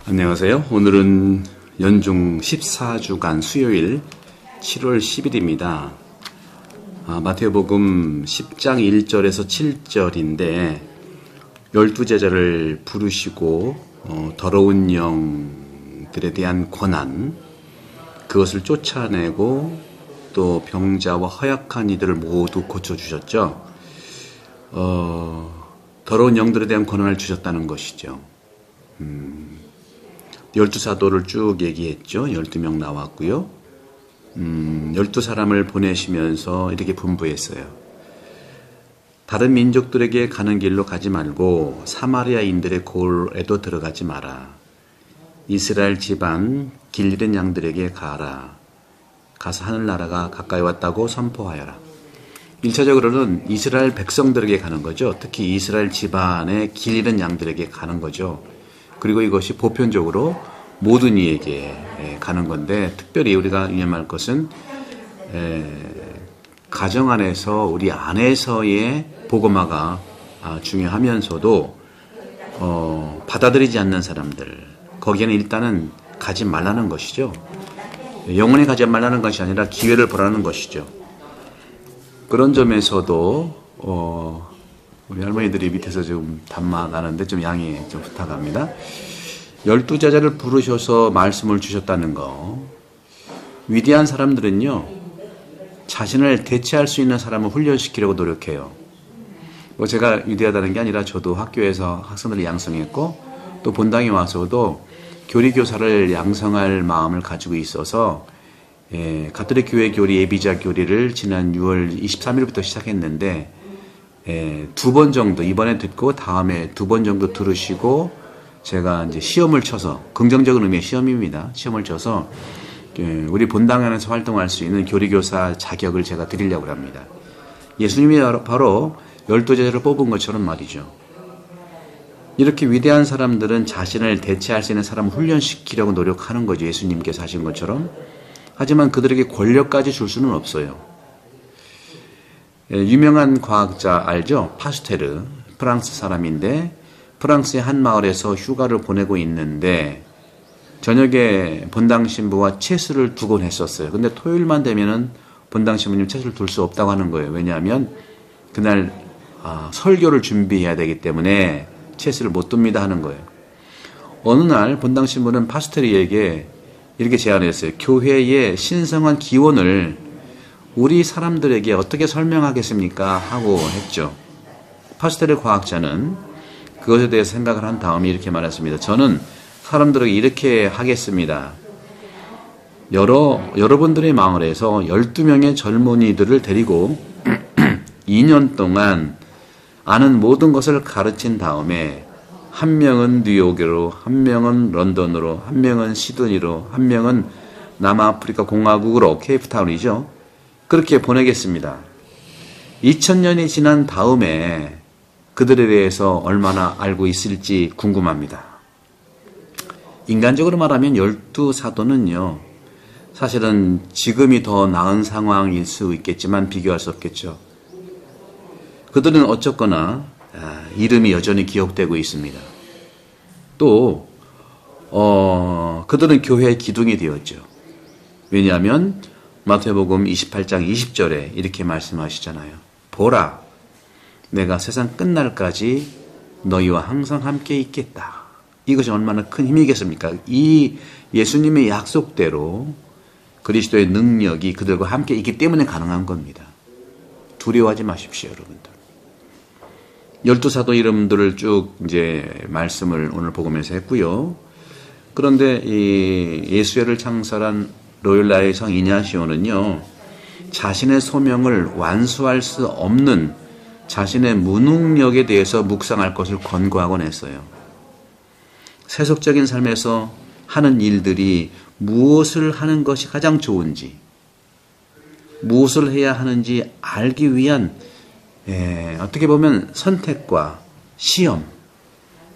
안녕하세요. 오늘은 연중 14주간 수요일 7월 10일입니다. 마태복음 10장 1절에서 7절인데 12제자를 부르시고 더러운 영들에 대한 권한, 그것을 쫓아내고 또 병자와 허약한 이들을 모두 고쳐주셨죠. 더러운 영들에 대한 권한을 주셨다는 것이죠. 12사도를 쭉 얘기했죠. 12명 나왔고요. 12사람을 보내시면서 이렇게 분부했어요. 다른 민족들에게 가는 길로 가지 말고 사마리아인들의 골에도 들어가지 마라. 이스라엘 집안 길 잃은 양들에게 가라. 가서 하늘나라가 가까이 왔다고 선포하여라. 1차적으로는 이스라엘 백성들에게 가는 거죠. 특히 이스라엘 집안의 길 잃은 양들에게 가는 거죠. 그리고 이것이 보편적으로 모든 이에게 가는 건데, 특별히 우리가 유념할 것은 가정 안에서 우리 안에서의 복음화가 중요하면서도 받아들이지 않는 사람들, 거기에는 일단은 가지 말라는 것이죠. 영원히 가지 말라는 것이 아니라 기회를 보라는 것이죠. 그런 점에서도 우리 할머니들이 밑에서 지금 담마 나는데 좀 양해 좀 부탁합니다. 12제자를 부르셔서 말씀을 주셨다는 거. 위대한 사람들은요, 자신을 대체할 수 있는 사람을 훈련시키려고 노력해요. 제가 위대하다는 게 아니라 저도 학교에서 학생들을 양성했고 또 본당에 와서도 교리교사를 양성할 마음을 가지고 있어서 가톨릭 교회 교리 예비자 교리를 지난 6월 23일부터 시작했는데 2번 정도, 이번에 듣고 다음에 2번 정도 들으시고 제가 이제 시험을 쳐서, 긍정적인 의미의 시험입니다. 시험을 쳐서 우리 본당 안에서 활동할 수 있는 교리교사 자격을 제가 드리려고 합니다. 예수님이 바로 12제자를 뽑은 것처럼 말이죠. 이렇게 위대한 사람들은 자신을 대체할 수 있는 사람을 훈련시키려고 노력하는 거죠. 예수님께서 하신 것처럼. 하지만 그들에게 권력까지 줄 수는 없어요. 유명한 과학자 알죠? 파스테르, 프랑스 사람인데 프랑스의 한 마을에서 휴가를 보내고 있는데 저녁에 본당 신부와 체스를 두곤 했었어요. 근데 토요일만 되면은 본당 신부님 체스를 둘 수 없다고 하는 거예요. 왜냐하면 그날 설교를 준비해야 되기 때문에 체스를 못 둡니다 하는 거예요. 어느 날 본당 신부는 파스테르에게 이렇게 제안했어요. 교회의 신성한 기원을 우리 사람들에게 어떻게 설명하겠습니까? 하고 했죠. 파스테르 과학자는 그것에 대해서 생각을 한 다음에 이렇게 말했습니다. 저는 사람들에게 이렇게 하겠습니다. 여러분들의 마을에서 12명의 젊은이들을 데리고 2년 동안 아는 모든 것을 가르친 다음에 한 명은 뉴욕으로, 한 명은 런던으로, 한 명은 시드니로, 한 명은 남아프리카 공화국으로, 케이프타운이죠. 그렇게 보내겠습니다. 2000년이 지난 다음에 그들에 대해서 얼마나 알고 있을지 궁금합니다. 인간적으로 말하면 12사도는요, 사실은 지금이 더 나은 상황일 수 있겠지만 비교할 수 없겠죠. 그들은 어쨌거나 이름이 여전히 기억되고 있습니다. 또 그들은 교회의 기둥이 되었죠. 왜냐하면 마태복음 28장 20절에 이렇게 말씀하시잖아요. 보라, 내가 세상 끝날까지 너희와 항상 함께 있겠다. 이것이 얼마나 큰 힘이겠습니까? 이 예수님의 약속대로 그리스도의 능력이 그들과 함께 있기 때문에 가능한 겁니다. 두려워하지 마십시오, 여러분들. 12사도 이름들을 쭉 이제 말씀을 오늘 복음에서 했고요. 그런데 이 예수회를 창설한 로율라의 성 이냐시오는요, 자신의 소명을 완수할 수 없는 자신의 무능력에 대해서 묵상할 것을 권고하곤 했어요. 세속적인 삶에서 하는 일들이 무엇을 하는 것이 가장 좋은지, 무엇을 해야 하는지 알기 위한 어떻게 보면 선택과 시험,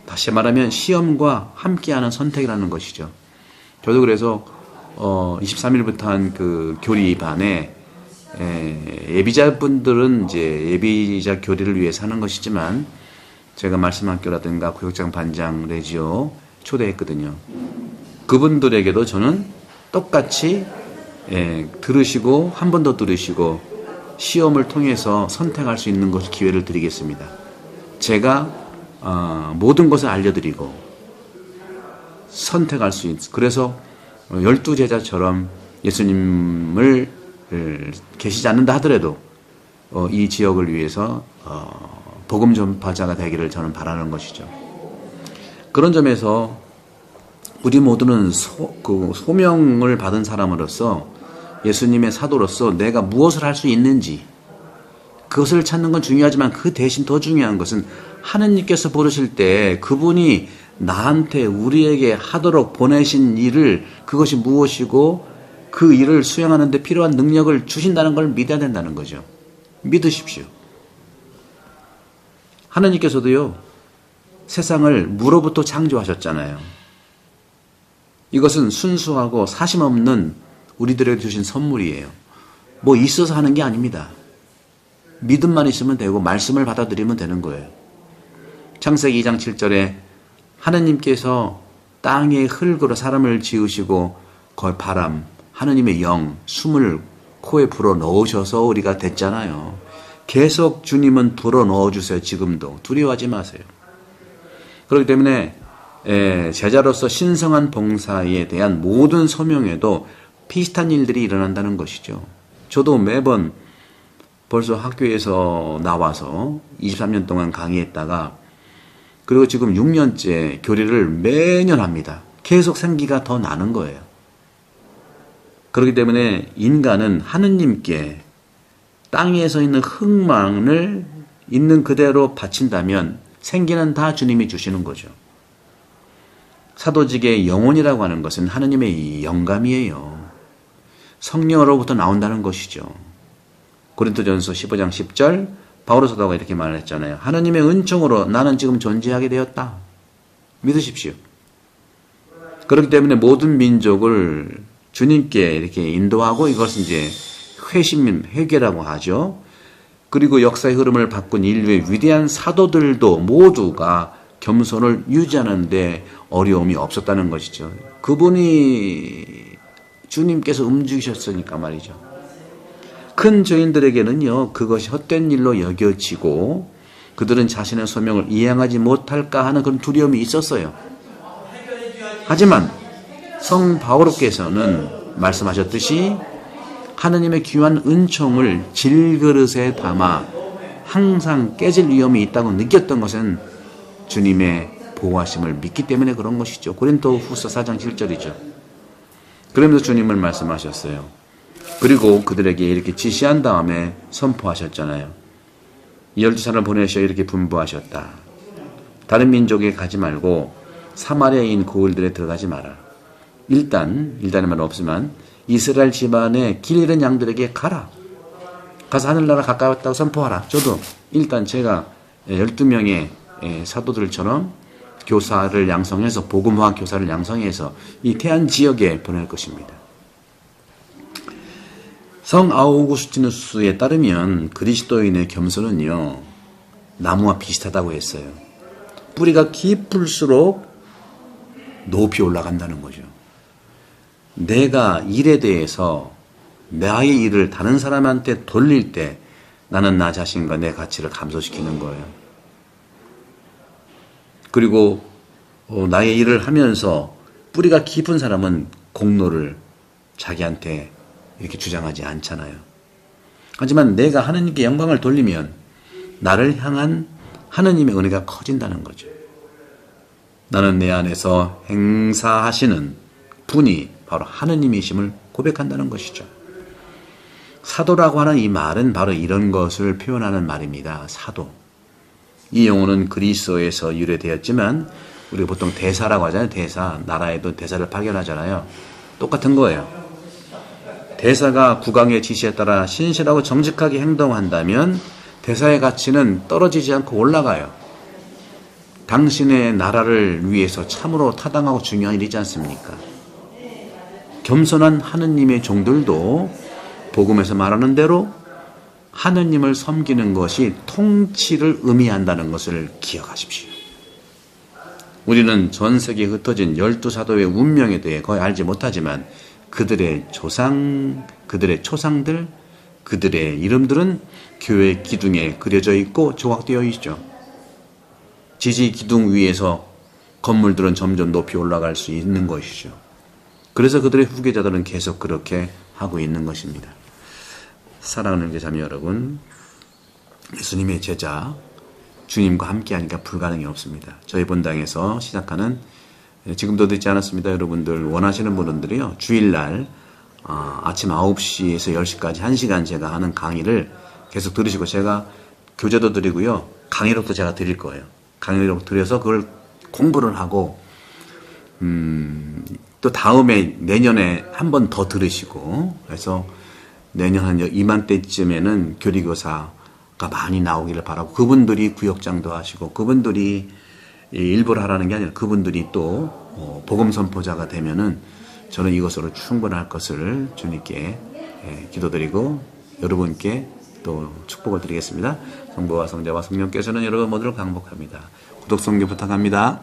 다시 말하면 시험과 함께하는 선택이라는 것이죠. 저도 그래서 23일부터 한 그 교리반에 예비자분들은 이제 예비자 교리를 위해서 하는 것이지만 제가 말씀학교라든가 구역장 반장 레지오 초대했거든요. 그분들에게도 저는 똑같이 들으시고 한 번 더 들으시고 시험을 통해서 선택할 수 있는 것을 기회를 드리겠습니다. 제가 모든 것을 알려드리고 선택할 수 있는, 그래서 12제자처럼 예수님을 계시지 않는다 하더라도 이 지역을 위해서 복음 전파자가 되기를 저는 바라는 것이죠. 그런 점에서 우리 모두는 소명을 받은 사람으로서 예수님의 사도로서 내가 무엇을 할 수 있는지 그것을 찾는 건 중요하지만 그 대신 더 중요한 것은 하느님께서 부르실 때 그분이 나한테 우리에게 하도록 보내신 일을 그것이 무엇이고 그 일을 수행하는 데 필요한 능력을 주신다는 걸 믿어야 된다는 거죠. 믿으십시오. 하느님께서도요 세상을 무로부터 창조하셨잖아요. 이것은 순수하고 사심 없는 우리들에게 주신 선물이에요. 뭐 있어서 하는 게 아닙니다. 믿음만 있으면 되고 말씀을 받아들이면 되는 거예요. 창세기 2장 7절에 하느님께서 땅의 흙으로 사람을 지으시고 거의 바람, 하느님의 영, 숨을 코에 불어 넣으셔서 우리가 됐잖아요. 계속 주님은 불어 넣어주세요. 지금도. 두려워하지 마세요. 그렇기 때문에 제자로서 신성한 봉사에 대한 모든 소명에도 비슷한 일들이 일어난다는 것이죠. 저도 매번 벌써 학교에서 나와서 23년 동안 강의했다가 그리고 지금 6년째 교리를 매년 합니다. 계속 생기가 더 나는 거예요. 그렇기 때문에 인간은 하느님께 땅에서 있는 흙만을 있는 그대로 바친다면 생기는 다 주님이 주시는 거죠. 사도직의 영혼이라고 하는 것은 하느님의 영감이에요. 성령으로부터 나온다는 것이죠. 고린도전서 15장 10절 바오로 사도가 이렇게 말을 했잖아요. 하느님의 은총으로 나는 지금 존재하게 되었다. 믿으십시오. 그렇기 때문에 모든 민족을 주님께 이렇게 인도하고 이것은 이제 회개라고 하죠. 그리고 역사의 흐름을 바꾼 인류의 위대한 사도들도 모두가 겸손을 유지하는데 어려움이 없었다는 것이죠. 그분이 주님께서 움직이셨으니까 말이죠. 큰 죄인들에게는요 그것이 헛된 일로 여겨지고 그들은 자신의 소명을 이행하지 못할까 하는 그런 두려움이 있었어요. 하지만 성 바오로께서는 말씀하셨듯이 하느님의 귀한 은총을 질그릇에 담아 항상 깨질 위험이 있다고 느꼈던 것은 주님의 보호하심을 믿기 때문에 그런 것이죠. 고린도 후서 4장 7절이죠. 그러면서 주님을 말씀하셨어요. 그리고 그들에게 이렇게 지시한 다음에 선포하셨잖아요. 12사람을 보내셔 이렇게 분부하셨다. 다른 민족에 가지 말고 사마리아인 고을들에 들어가지 마라. 일단의 말은 없지만 이스라엘 집안의 길 잃은 양들에게 가라. 가서 하늘나라 가까웠다고 선포하라. 저도 일단 제가 12명의 사도들처럼 교사를 양성해서 복음화 교사를 양성해서 이 태안 지역에 보낼 것입니다. 성 아우구스티누스에 따르면 그리스도인의 겸손은요 나무와 비슷하다고 했어요. 뿌리가 깊을수록 높이 올라간다는 거죠. 내가 일에 대해서 나의 일을 다른 사람한테 돌릴 때 나는 나 자신과 내 가치를 감소시키는 거예요. 그리고 나의 일을 하면서 뿌리가 깊은 사람은 공로를 자기한테 이렇게 주장하지 않잖아요. 하지만 내가 하느님께 영광을 돌리면 나를 향한 하느님의 은혜가 커진다는 거죠. 나는 내 안에서 행사하시는 분이 바로 하느님이심을 고백한다는 것이죠. 사도라고 하는 이 말은 바로 이런 것을 표현하는 말입니다. 사도. 이 용어는 그리스어에서 유래되었지만 우리가 보통 대사라고 하잖아요. 대사. 나라에도 대사를 파견하잖아요. 똑같은 거예요. 대사가 국왕의 지시에 따라 신실하고 정직하게 행동한다면 대사의 가치는 떨어지지 않고 올라가요. 당신의 나라를 위해서 참으로 타당하고 중요한 일이지 않습니까? 겸손한 하느님의 종들도 복음에서 말하는 대로 하느님을 섬기는 것이 통치를 의미한다는 것을 기억하십시오. 우리는 전 세계에 흩어진 12사도의 운명에 대해 거의 알지 못하지만 그들의 조상, 그들의 초상들, 그들의 이름들은 교회 기둥에 그려져 있고 조각되어 있죠. 지지 기둥 위에서 건물들은 점점 높이 올라갈 수 있는 것이죠. 그래서 그들의 후계자들은 계속 그렇게 하고 있는 것입니다. 사랑하는 제자매 여러분, 예수님의 제자, 주님과 함께하니까 불가능이 없습니다. 저희 본당에서 시작하는, 지금도 듣지 않았습니다. 여러분들 원하시는 분들이요, 주일날 아침 9시에서 10시까지 1시간 제가 하는 강의를 계속 들으시고, 제가 교재도 드리고요, 강의록도 제가 드릴 거예요. 강의록 드려서 그걸 공부를 하고 또 다음에 내년에 한 번 더 들으시고, 그래서 내년 한 이맘때쯤에는 교리교사가 많이 나오기를 바라고, 그분들이 구역장도 하시고, 그분들이 일부러 하라는 게 아니라 그분들이 또 복음 선포자가 되면은 저는 이것으로 충분할 것을 주님께 기도드리고 여러분께 또 축복을 드리겠습니다. 성부와 성자와 성령께서는 여러분 모두를 강복합니다. 구독, 성교 부탁합니다.